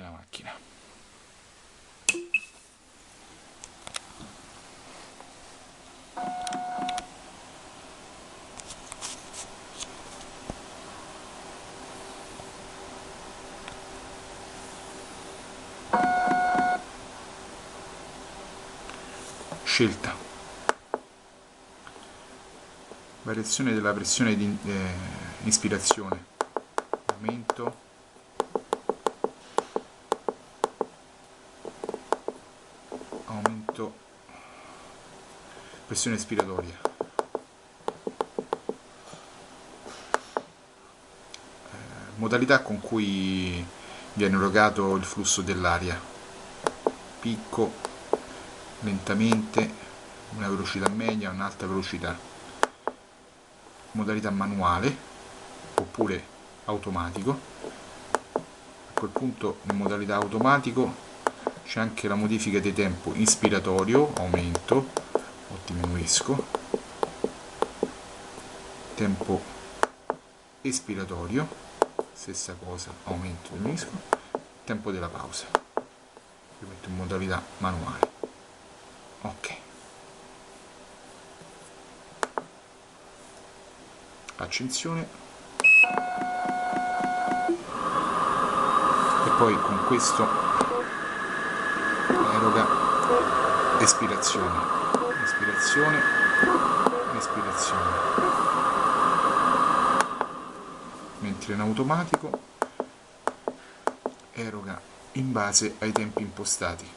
la macchina. Scelta: variazione della pressione di ispirazione, aumento, pressione ispiratoria, modalità con cui viene erogato il flusso dell'aria, picco, lentamente, una velocità media, un'alta velocità, modalità manuale oppure automatico. A quel punto in modalità automatico c'è anche la modifica di tempo inspiratorio, aumento o diminuisco, tempo espiratorio, stessa cosa, aumento, diminuisco, tempo della pausa. Io metto in modalità manuale. Ok. Accensione. E poi con questo eroga espirazione, ispirazione, espirazione, mentre in automatico eroga in base ai tempi impostati.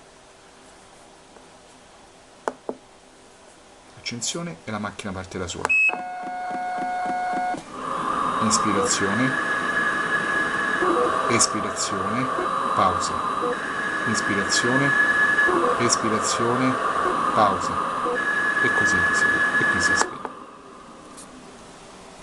Accensione e la macchina parte da sola. Inspirazione, espirazione, pausa, inspirazione, espirazione, pausa, e così via.